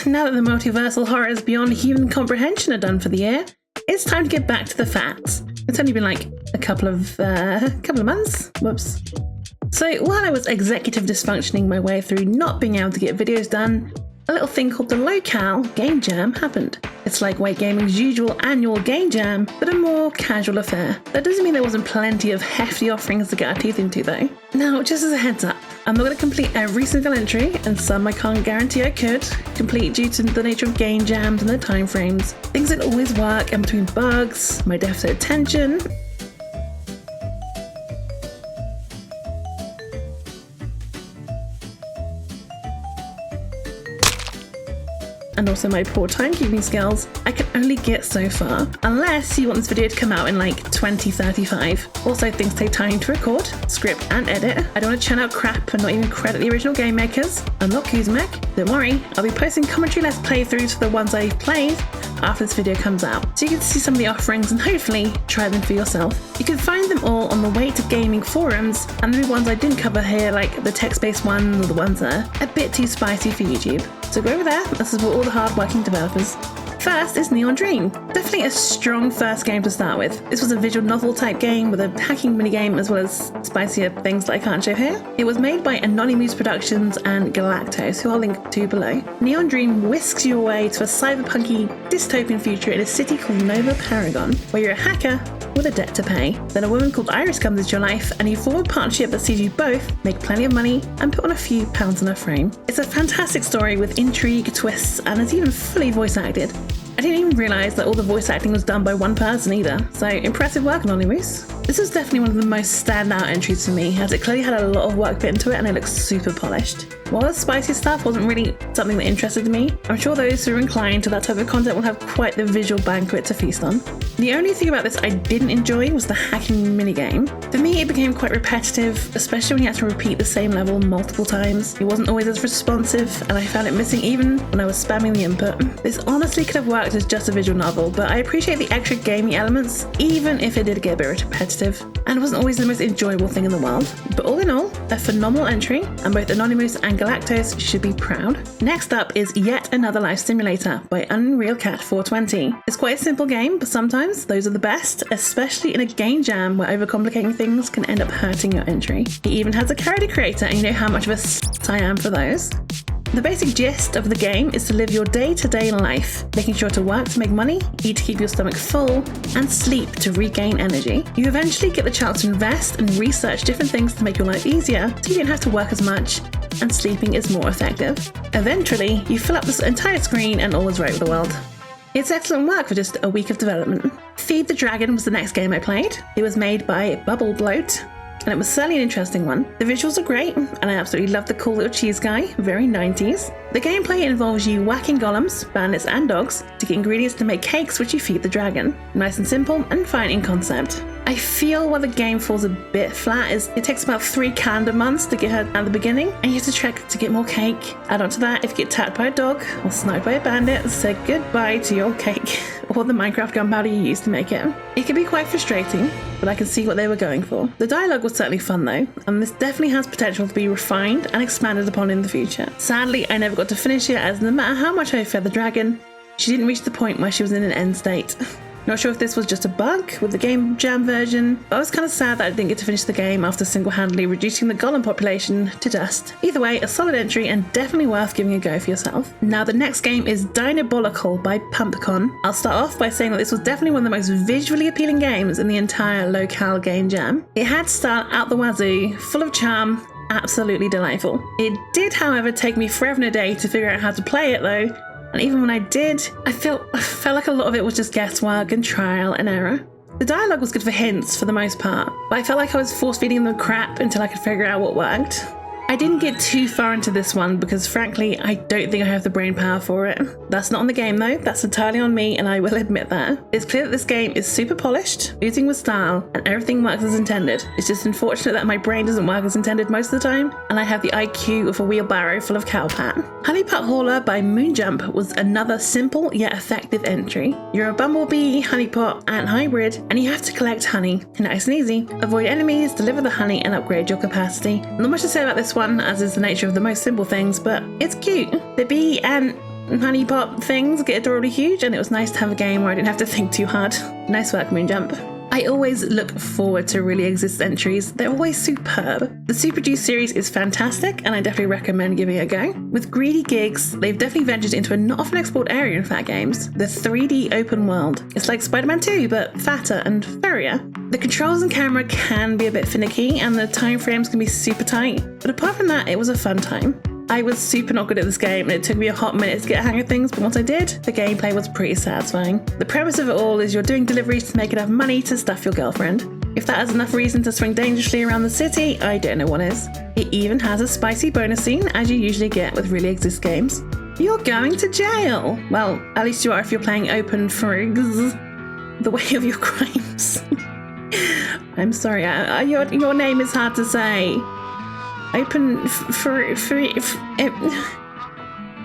now that the multiversal horrors beyond human comprehension are done for the year, it's time to get back to the facts. It's only been like a couple of months. Whoops. So while I was executive dysfunctioning my way through not being able to get videos done, a little thing called the Locale Game Jam happened. It's like Weight Gaming's usual annual game jam, but a more casual affair. That doesn't mean there wasn't plenty of hefty offerings to get our teeth into though. Now, just as a heads up, I'm not going to complete every single entry, and some I can't guarantee I could complete due to the nature of game jams and their time frames. Things don't always work, and between bugs, my deficit attention, and also my poor timekeeping skills, I can only get so far, unless you want this video to come out in like 2035. Also, things take time to record, script and edit. I don't want to churn out crap and not even credit the original game makers. I'm not Kuzmak. Don't worry, I'll be posting commentary less playthroughs for the ones I've played after this video comes out, so you can see some of the offerings and hopefully try them for yourself. You can find them all on the Way to Gaming forums, and the ones I didn't cover here, like the text-based ones or the ones that are a bit too spicy for YouTube. So go over there and support all the hard-working developers. First is Neon Dream. Definitely a strong first game to start with. This was a visual novel type game with a hacking minigame as well as spicier things that I can't show here. It was made by Anonymous Productions and Galactose, who I'll link to below. Neon Dream whisks you away to a cyberpunky dystopian future in a city called Nova Paragon, where you're a hacker with a debt to pay. Then a woman called Iris comes into your life and you form a partnership that sees you both make plenty of money and put on a few pounds on a frame. It's a fantastic story with intrigue, twists, and it's even fully voice acted. I didn't even realise that all the voice acting was done by one person either, so impressive work, Anonymous. This was definitely one of the most standout entries for me, as it clearly had a lot of work put into it and it looks super polished. While the spicy stuff wasn't really something that interested me, I'm sure those who are inclined to that type of content will have quite the visual banquet to feast on. The only thing about this I didn't enjoy was the hacking minigame. For me, it became quite repetitive, especially when you had to repeat the same level multiple times. It wasn't always as responsive, and I found it missing even when I was spamming the input. This honestly could have worked as just a visual novel, but I appreciate the extra gaming elements, even if it did get a bit repetitive, and wasn't always the most enjoyable thing in the world. But all in all, a phenomenal entry, and both Anonymous and Galactose should be proud. Next up is Yet Another Life Simulator by Unreal Cat 420. It's quite a simple game, but sometimes those are the best, especially in a game jam where overcomplicating things can end up hurting your entry. It even has a character creator, and you know how much of a I am for those. The basic gist of the game is to live your day-to-day life, making sure to work to make money, eat to keep your stomach full, and sleep to regain energy. You eventually get the chance to invest and research different things to make your life easier, so you don't have to work as much, and sleeping is more effective. Eventually, you fill up this entire screen and all is right with the world. It's excellent work for just a week of development. Feed the Dragon was the next game I played. It was made by Bubble Bloat, and it was certainly an interesting one. The visuals are great, and I absolutely love the cool little cheese guy, very 90s. The gameplay involves you whacking golems, bandits and dogs to get ingredients to make cakes which you feed the dragon. Nice and simple and fine in concept. I feel where the game falls a bit flat is it takes about 3 calendar months to get her at the beginning, and you have to trek to get more cake. Add on to that, if you get tapped by a dog or sniped by a bandit, say goodbye to your cake or the Minecraft gunpowder you used to make it. It can be quite frustrating, but I can see what they were going for. The dialogue was certainly fun though, and this definitely has potential to be refined and expanded upon in the future. Sadly, I never got to finish it, as no matter how much I fed the dragon, she didn't reach the point where she was in an end state. Not sure if this was just a bug with the game jam version, but I was kind of sad that I didn't get to finish the game after single-handedly reducing the golem population to dust. Either way, a solid entry and definitely worth giving a go for yourself. Now the next game is Diabolical by Pumpcon. I'll start off by saying that this was definitely one of the most visually appealing games in the entire Locale game jam. It had style out the wazoo, full of charm, absolutely delightful. It did, however, take me forever and a day to figure out how to play it though, and even when I did, I felt like a lot of it was just guesswork and trial and error. The dialogue was good for hints for the most part, but I felt like I was force-feeding them crap until I could figure out what worked. I didn't get too far into this one because frankly, I don't think I have the brain power for it. That's not on the game though, that's entirely on me, and I will admit that. It's clear that this game is super polished, oozing with style, and everything works as intended. It's just unfortunate that my brain doesn't work as intended most of the time, and I have the IQ of a wheelbarrow full of cowpat. Honeypot Hauler by Moonjump was another simple yet effective entry. You're a bumblebee, honeypot, ant hybrid, and you have to collect honey. Nice and easy. Avoid enemies, deliver the honey, and upgrade your capacity. Not much to say about this one, as is the nature of the most simple things, but it's cute. The bee and honey pot things get adorably huge, and it was nice to have a game where I didn't have to think too hard. Nice work, Moonjump. I always look forward to Really Exist entries. They're always superb. The Super Juice series is fantastic, and I definitely recommend giving it a go. With Greedy Gigs, they've definitely ventured into a not often explored area in fat games, the 3D open world. It's like Spider-Man 2, but fatter and furrier. The controls and camera can be a bit finicky, and the time frames can be super tight, but apart from that, it was a fun time. I was super not good at this game, and it took me a hot minute to get a hang of things, but once I did, the gameplay was pretty satisfying. The premise of it all is you're doing deliveries to make enough money to stuff your girlfriend. If that is enough reason to swing dangerously around the city, I don't know what is. It even has a spicy bonus scene, as you usually get with Really Exist games. You're going to jail! Well, at least you are if you're playing open frigs, the way of your crimes. I'm sorry, your name is hard to say. Open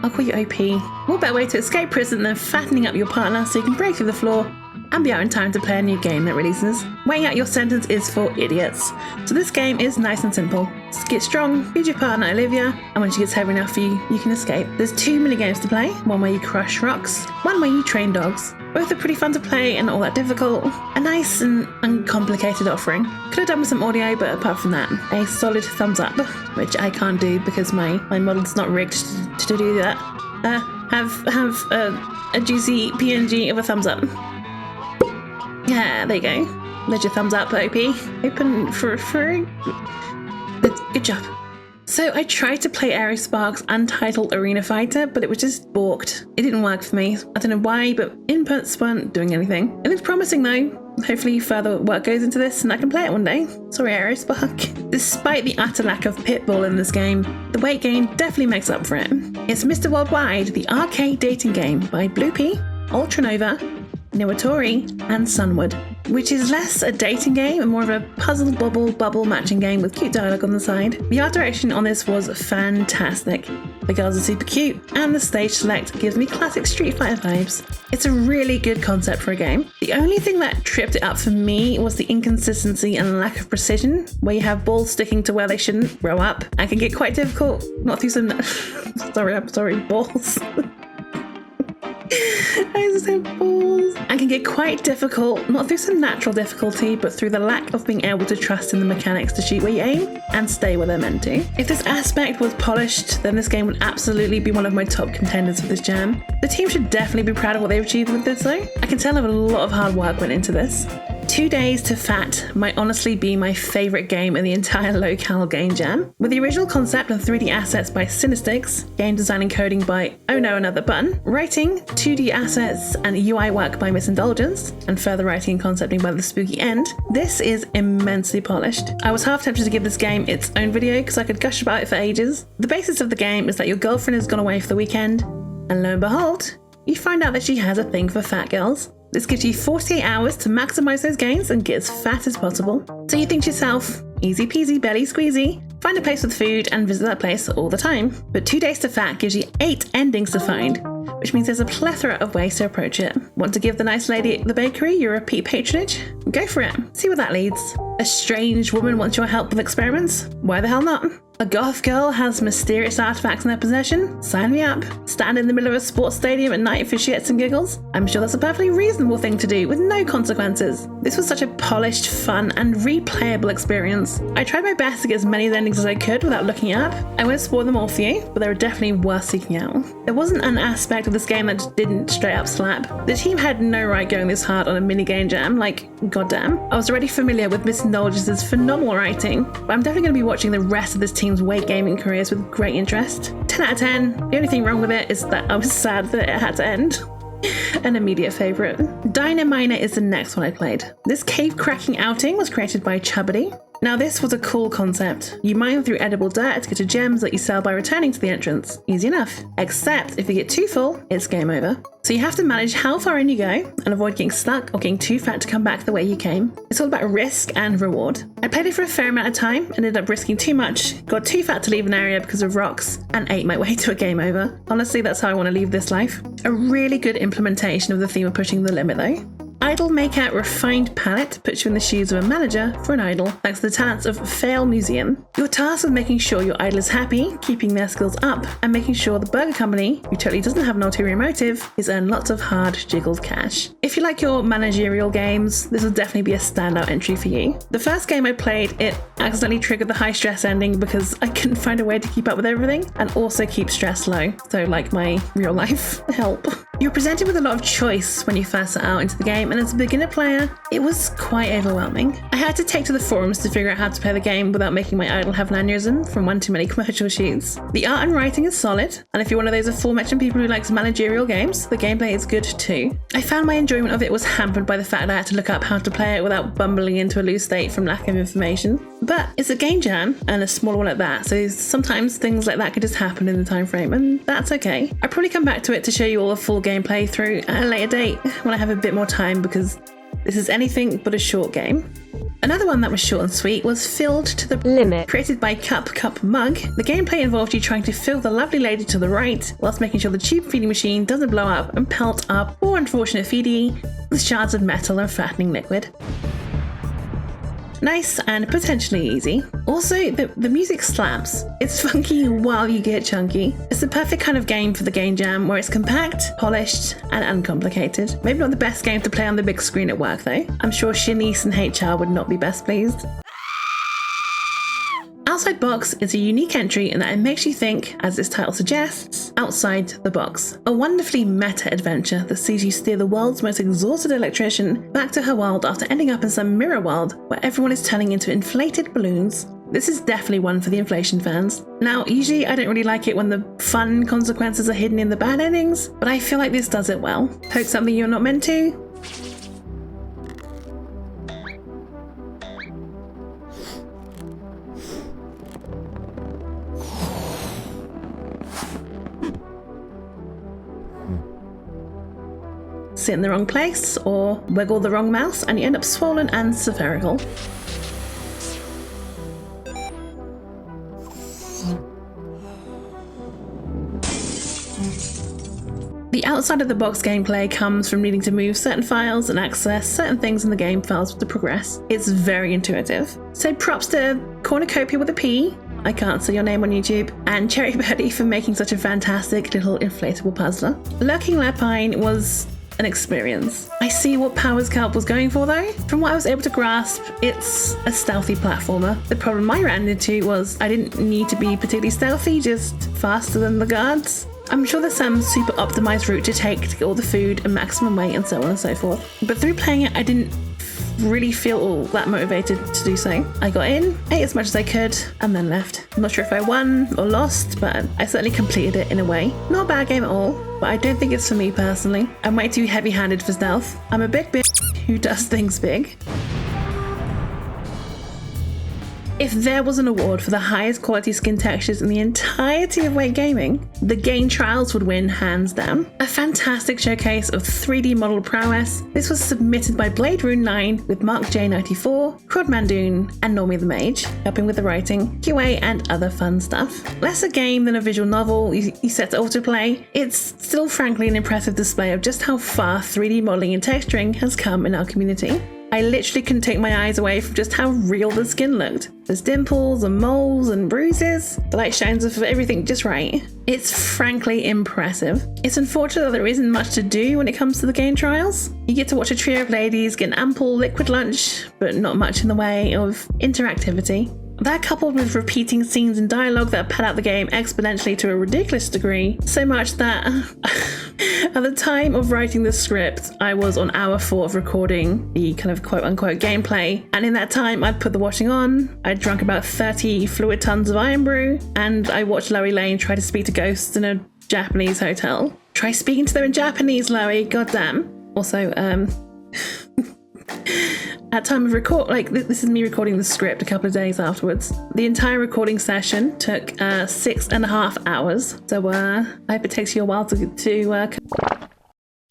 I'll call you OP. What better way to escape prison than fattening up your partner so you can break through the floor and be out in time to play a new game that releases. Weighing out your sentence is for idiots. So this game is nice and simple. Just get strong, feed your partner Olivia, and when she gets heavy enough for you, you can escape. There's 2 minigames to play, one where you crush rocks, one where you train dogs. Both are pretty fun to play and not all that difficult. A nice and uncomplicated offering. Could have done with some audio, but apart from that, a solid thumbs up, which I can't do because my model's not rigged to do that. Have a juicy PNG of a thumbs up. Yeah, there you go. There's your thumbs up, OP. Open for good job. So I tried to play Aerospark's Untitled Arena Fighter, but it was just balked. It didn't work for me. I don't know why, but inputs weren't doing anything. It looks promising though. Hopefully further work goes into this and I can play it one day. Sorry, Aerospark. Despite the utter lack of pitbull in this game, the weight gain definitely makes up for it. It's Mr. Worldwide, the arcade dating game by Bloopy, Ultranova, Niwatori, and Sunwood, which is less a dating game and more of a puzzle bubble matching game with cute dialogue on the side. The art direction on this was fantastic. The girls are super cute, and the stage select gives me classic Street Fighter vibes. It's a really good concept for a game. The only thing that tripped it up for me was the inconsistency and lack of precision, where you have balls sticking to where they shouldn't grow up, and can get quite difficult, not through some... sorry, balls. I just have balls. And can get quite difficult, not through some natural difficulty, but through the lack of being able to trust in the mechanics to shoot where you aim and stay where they're meant to. If this aspect was polished, then this game would absolutely be one of my top contenders for this jam. The team should definitely be proud of what they've achieved with this though. I can tell a lot of hard work went into this. 2 Days to Fat might honestly be my favourite game in the entire low-cal game jam. With the original concept and 3D assets by Cinestics, game design and coding by Oh No Another Button, writing, 2D assets and UI work by Misindulgence, and further writing and concepting by The Spooky End, this is immensely polished. I was half tempted to give this game its own video because I could gush about it for ages. The basis of the game is that your girlfriend has gone away for the weekend, and lo and behold, you find out that she has a thing for fat girls. This gives you 48 hours to maximise those gains and get as fat as possible. So you think to yourself, easy peasy belly squeezy, find a place with food and visit that place all the time. But 2 Days to Fat gives you 8 endings to find, which means there's a plethora of ways to approach it. Want to give the nice lady at the bakery your repeat patronage? Go for it. See where that leads. A strange woman wants your help with experiments? Why the hell not? A goth girl has mysterious artifacts in their possession? Sign me up. Stand in the middle of a sports stadium at night for shits and giggles? I'm sure that's a perfectly reasonable thing to do with no consequences. This was such a polished, fun, and replayable experience. I tried my best to get as many endings as I could without looking up. I won't spoil them all for you, but they were definitely worth seeking out. There wasn't an aspect of this game that just didn't straight up slap. The team had no right going this hard on a minigame jam, like, goddamn. I was already familiar with Miss Indulgence's phenomenal writing, but I'm definitely going to be watching the rest of this team's weight gaming careers with great interest. 10 out of 10. The only thing wrong with it is that I was sad that it had to end. An immediate favourite. Dynaminer is the next one I played. This cave cracking outing was created by Chubbity. Now this was a cool concept. You mine through edible dirt to get to gems that you sell by returning to the entrance. Easy enough. Except if you get too full, it's game over. So you have to manage how far in you go and avoid getting stuck or getting too fat to come back the way you came. It's all about risk and reward. I played it for a fair amount of time and ended up risking too much, got too fat to leave an area because of rocks, and ate my way to a game over. Honestly, that's how I want to leave this life. A really good implementation of the theme of pushing the limit though. Idol Maker Refined Palette puts you in the shoes of a manager for an idol, thanks to the talents of Fail Museum. You're tasked with making sure your idol is happy, keeping their skills up, and making sure the burger company, who totally doesn't have an ulterior motive, is earning lots of hard jiggled cash. If you like your managerial games, this will definitely be a standout entry for you. The first game I played, it accidentally triggered the high stress ending because I couldn't find a way to keep up with everything and also keep stress low. So like my real life, help. You're presented with a lot of choice when you first set out into the game, and as a beginner player, it was quite overwhelming. I had to take to the forums to figure out how to play the game without making my idol have an aneurysm from one too many commercial shoots. The art and writing is solid, and if you're one of those aforementioned people who likes managerial games, the gameplay is good too. I found my enjoyment of it was hampered by the fact that I had to look up how to play it without bumbling into a loose state from lack of information. But it's a game jam, and a small one at that, so sometimes things like that could just happen in the time frame, and that's okay. I'll probably come back to it to show you all the full gameplay through at a later date when I have a bit more time, because this is anything but a short game. Another one that was short and sweet was Filled to the Limit. Created by Cup Mug, the gameplay involved you trying to fill the lovely lady to the right, whilst making sure the cheap feeding machine doesn't blow up and pelt our poor unfortunate feedie with shards of metal and fattening liquid. Nice and potentially easy. Also, the music slaps. It's funky while you get chunky. It's the perfect kind of game for the game jam, where it's compact, polished, and uncomplicated. Maybe not the best game to play on the big screen at work though. I'm sure Shanice and HR would not be best pleased. Outside Box is a unique entry in that it makes you think, as its title suggests, outside the box. A wonderfully meta adventure that sees you steer the world's most exhausted electrician back to her world after ending up in some mirror world where everyone is turning into inflated balloons. This is definitely one for the inflation fans. Now, usually I don't really like it when the fun consequences are hidden in the bad endings, but I feel like this does it well. Poke something you're not meant to? Sit in the wrong place or wiggle the wrong mouse and you end up swollen and spherical. The outside of the box gameplay comes from needing to move certain files and access certain things in the game files to progress. It's very intuitive. So props to Cornucopia with a P, I can't say your name on YouTube, and Cherry Birdie for making such a fantastic little inflatable puzzler. Lurking Lapine was an experience. I see what Powers Kelp was going for though. From what I was able to grasp, it's a stealthy platformer. The problem I ran into was I didn't need to be particularly stealthy, just faster than the guards. I'm sure there's some super optimized route to take to get all the food and maximum weight and so on and so forth. But through playing it, I didn't really feel all that motivated to do so. I got in, ate as much as I could, and then left. I'm not sure if I won or lost, but I certainly completed it in a way. Not a bad game at all, but I don't think it's for me personally. I'm way too heavy-handed for stealth. I'm a big bitch who does things big. If there was an award for the highest quality skin textures in the entirety of weight gaming, the Game Trials would win hands down. A fantastic showcase of 3D model prowess, this was submitted by Blade Rune 9 with Mark J94, Crod Mandoon, and Normie the Mage, helping with the writing, QA, and other fun stuff. Less a game than a visual novel you set to autoplay, it's still frankly an impressive display of just how far 3D modeling and texturing has come in our community. I literally couldn't take my eyes away from just how real the skin looked. There's dimples and moles and bruises. The light shines off of everything just right. It's frankly impressive. It's unfortunate that there isn't much to do when it comes to the game trials. You get to watch a trio of ladies get an ample liquid lunch, but not much in the way of interactivity. That coupled with repeating scenes and dialogue that pad out the game exponentially to a ridiculous degree, so much that at the time of writing the script, I was on hour 4 of recording the kind of quote-unquote gameplay, and in that time I'd put the washing on, I'd drunk about 30 fluid tons of iron brew, and I watched Loey Lane try to speak to ghosts in a Japanese hotel. Try speaking to them in Japanese, Loey, goddamn. Also, at time of this is me recording the script a couple of days afterwards. The entire recording session took 6.5 hours, so I hope it takes you a while to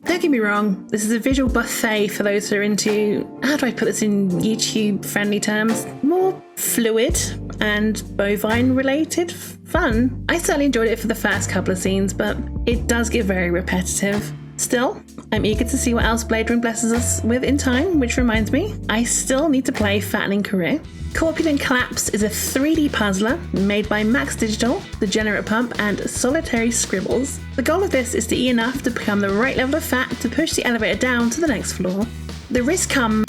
Don't get me wrong, this is a visual buffet for those who are into, how do I put this in YouTube friendly terms, more fluid and bovine related fun. I certainly enjoyed it for the first couple of scenes, but it does get very repetitive. Still, I'm eager to see what else Blade Ring blesses us with in time, which reminds me, I still need to play Fattening Career. Corpulent Collapse is a 3D puzzler made by Max Digital, Degenerate Pump, and Solitary Scribbles. The goal of this is to eat enough to become the right level of fat to push the elevator down to the next floor. The risk comes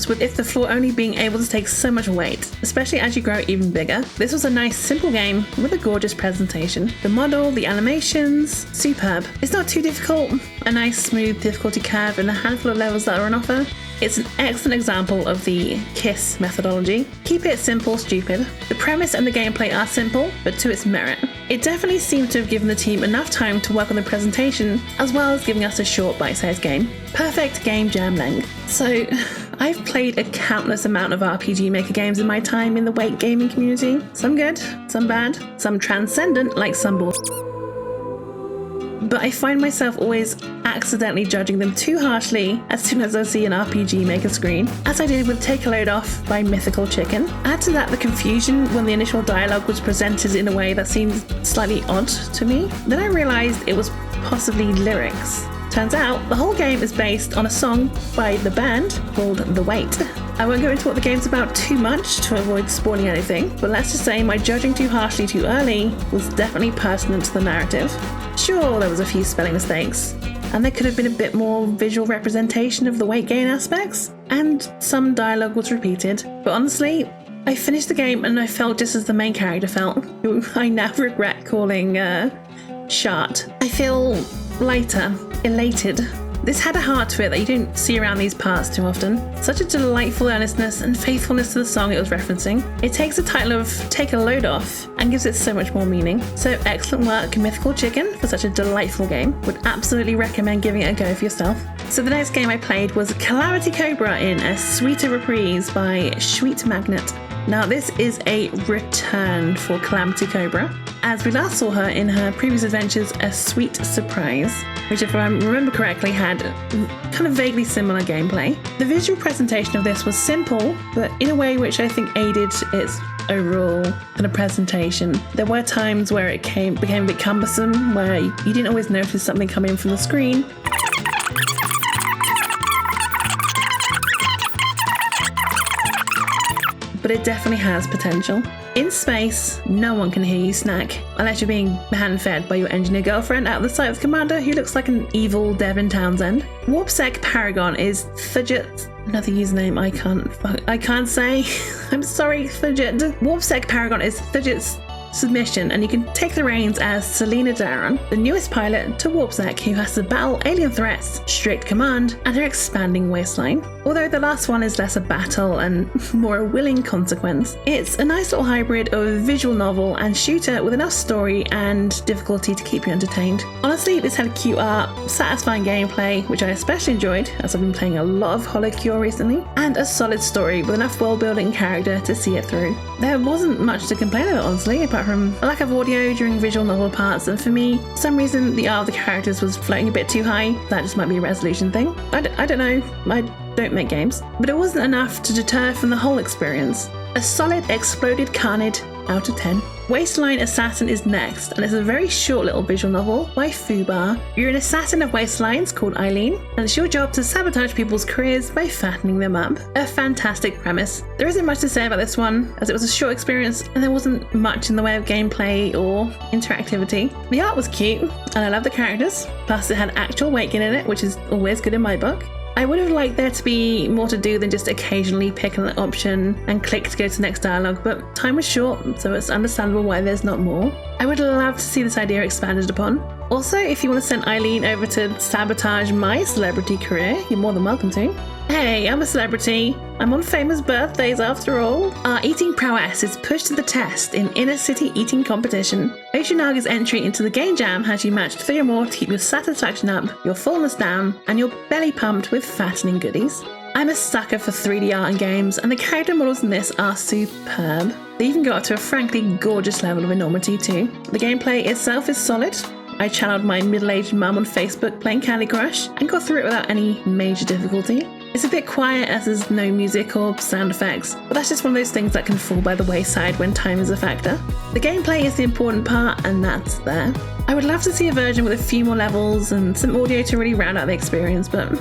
with the floor only being able to take so much weight, especially as you grow even bigger. This was a nice simple game with a gorgeous presentation. The model, the animations, superb. It's not too difficult, a nice smooth difficulty curve and a handful of levels that are on offer. It's an excellent example of the KISS methodology. Keep it simple, stupid. The premise and the gameplay are simple, but to its merit. It definitely seemed to have given the team enough time to work on the presentation, as well as giving us a short bite-sized game. Perfect game jam length. So, I've played a countless amount of RPG Maker games in my time in the weight gaming community. Some good, some bad, some transcendent, like some but I find myself always accidentally judging them too harshly as soon as I see an RPG Maker screen, as I did with Take a Load Off by Mythical Chicken. Add to that the confusion when the initial dialogue was presented in a way that seemed slightly odd to me. Then I realised it was possibly lyrics. Turns out, the whole game is based on a song by the band called The Weight. I won't go into what the game's about too much to avoid spoiling anything, but let's just say my judging too harshly too early was definitely pertinent to the narrative. Sure, there was a few spelling mistakes, and there could have been a bit more visual representation of the weight gain aspects, and some dialogue was repeated, but honestly, I finished the game and I felt just as the main character felt, who I now regret calling Shart. I feel lighter, elated. This had a heart to it that you don't see around these parts too often. Such a delightful earnestness and faithfulness to the song it was referencing. It takes the title of Take a Load Off and gives it so much more meaning. So excellent work, Mythical Chicken, for such a delightful game. Would absolutely recommend giving it a go for yourself. So the next game I played was Calamity Cobra in a Sweeter Reprise by Sweet Magnet. Now this is a return for Calamity Cobra, as we last saw her in her previous adventures A Sweet Surprise, which if I remember correctly had kind of vaguely similar gameplay. The visual presentation of this was simple, but in a way which I think aided its overall kind of presentation. There were times where it became a bit cumbersome, where you didn't always notice something coming from the screen. But it definitely has potential. In space, no one can hear you snack, unless you're being hand-fed by your engineer girlfriend out of the sight of the commander who looks like an evil Devin Townsend. Warpack Paragon is Fidget, another username I can't say. I'm sorry, Fidget. Warpack Paragon is Fidget's submission, and you can take the reins as Selena Darren, the newest pilot to Warpack, who has to battle alien threats, strict command, and her expanding waistline. Although the last one is less a battle and more a willing consequence. It's a nice little hybrid of a visual novel and shooter with enough story and difficulty to keep you entertained. Honestly, this had cute art, satisfying gameplay, which I especially enjoyed as I've been playing a lot of HoloCure recently, and a solid story with enough world building and character to see it through. There wasn't much to complain about, honestly, apart from a lack of audio during visual novel parts, and for me, for some reason the art of the characters was floating a bit too high. That just might be a resolution thing. I don't know. I don't make games. But it wasn't enough to deter from the whole experience. A solid exploded carnage out of 10. Waistline Assassin is next, and it's a very short little visual novel by Fubar. You're an assassin of waistlines called Eileen, and it's your job to sabotage people's careers by fattening them up. A fantastic premise. There isn't much to say about this one, as it was a short experience and there wasn't much in the way of gameplay or interactivity. The art was cute, and I love the characters, plus it had actual weight gain in it, which is always good in my book. I would have liked there to be more to do than just occasionally pick an option and click to go to the next dialogue, but time was short, so it's understandable why there's not more. I would love to see this idea expanded upon. Also, if you want to send Eileen over to sabotage my celebrity career, you're more than welcome to. Hey, I'm a celebrity. I'm on famous birthdays after all. Our eating prowess is pushed to the test in inner city eating competition. Oshinaga's entry into the game jam has you match 3 or more to keep your satisfaction up, your fullness down, and your belly pumped with fattening goodies. I'm a sucker for 3D art and games, and the character models in this are superb. They even go up to a frankly gorgeous level of enormity too. The gameplay itself is solid. I channeled my middle-aged mum on Facebook playing Candy Crush and got through it without any major difficulty. It's a bit quiet as there's no music or sound effects, but that's just one of those things that can fall by the wayside when time is a factor. The gameplay is the important part, and that's there. I would love to see a version with a few more levels and some audio to really round out the experience, but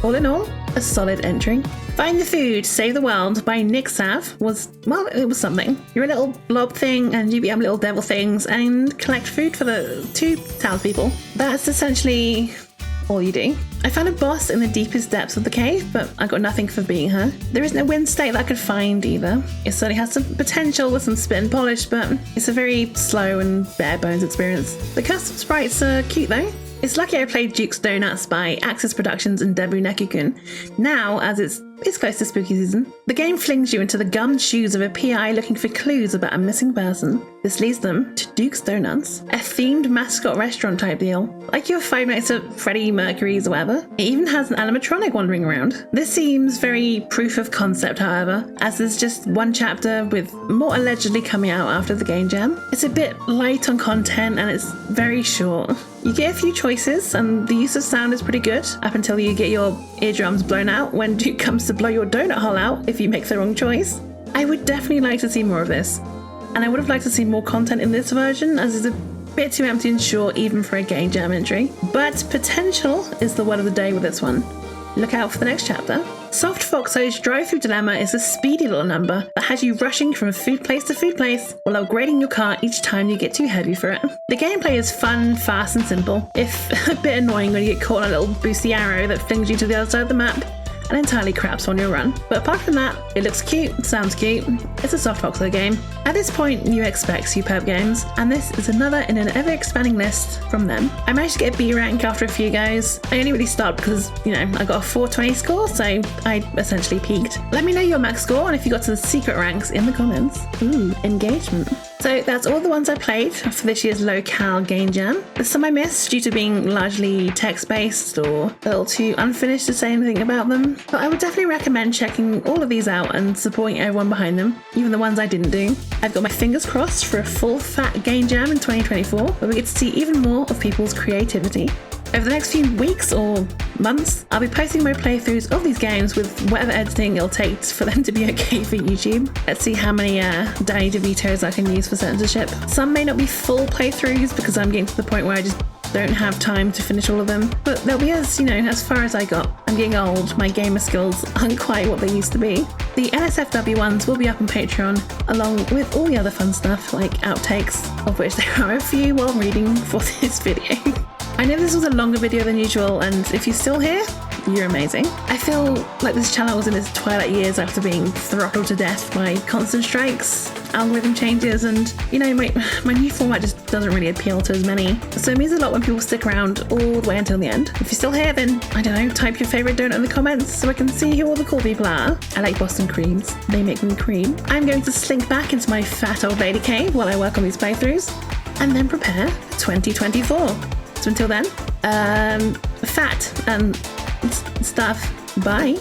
all in all, a solid entry. Find the Food, Save the World by Nick Sav was, well, it was something. You're a little blob thing and you beat up little devil things and collect food for the 2 townspeople. That's essentially all you do. I found a boss in the deepest depths of the cave, but I got nothing for beating her. There is no wind state that I could find either. It certainly has some potential with some spit and polish, but it's a very slow and bare bones experience. The custom sprites are cute though. It's lucky I played Jukes Donuts by Axis Productions and Debu Nekukun, now as it's close to spooky season. The game flings you into the gummed shoes of a PI looking for clues about a missing person. This leads them to Jukes Donuts, a themed mascot restaurant type deal, like your Five Nights at Freddie Mercury's or whatever. It even has an animatronic wandering around. This seems very proof of concept, however, as there's just one chapter with more allegedly coming out after the game jam. It's a bit light on content and it's very short. You get a few choices and the use of sound is pretty good up until you get your eardrums blown out when Duke comes to blow your donut hole out if you make the wrong choice. I would definitely like to see more of this, and I would have liked to see more content in this version as it's a bit too empty and short even for a game jam entry. But potential is the word of the day with this one. Look out for the next chapter. Soft Foxy's DriveThru Dilemma is a speedy little number that has you rushing from food place to food place while upgrading your car each time you get too heavy for it. The gameplay is fun, fast and simple, if a bit annoying when you get caught on a little boosty arrow that flings you to the other side of the map and entirely craps on your run. But apart from that, it looks cute, sounds cute, it's a Soft Foxy game. At this point, you expect superb games, and this is another in an ever-expanding list from them. I managed to get a B rank after a few goes. I only really started because, I got a 420 score, so I essentially peaked. Let me know your max score and if you got to the secret ranks in the comments. Ooh, engagement. So that's all the ones I played for this year's locale game jam. There's some I missed due to being largely text-based or a little too unfinished to say anything about them. But I would definitely recommend checking all of these out and supporting everyone behind them, even the ones I didn't do. I've got my fingers crossed for a full fat game jam in 2024, where we get to see even more of people's creativity. Over the next few weeks or months, I'll be posting my playthroughs of these games with whatever editing it'll take for them to be okay for YouTube. Let's see how many Danny DeVitos I can use for censorship. Some may not be full playthroughs because I'm getting to the point where I just don't have time to finish all of them, but they'll be as far as I got. I'm getting old, my gamer skills aren't quite what they used to be. The NSFW ones will be up on Patreon, along with all the other fun stuff like outtakes, of which there are a few while reading for this video. I know this was a longer video than usual, and if you're still here, you're amazing. I feel like this channel was in its twilight years after being throttled to death by constant strikes, algorithm changes, and my new format just doesn't really appeal to as many. So it means a lot when people stick around all the way until the end. If you're still here, then I don't know, type your favorite donut in the comments so I can see who all the cool people are. I like Boston creams, they make me cream. I'm going to slink back into my fat old lady cave while I work on these playthroughs, and then prepare for 2024. So until then, fat and stuff. Bye.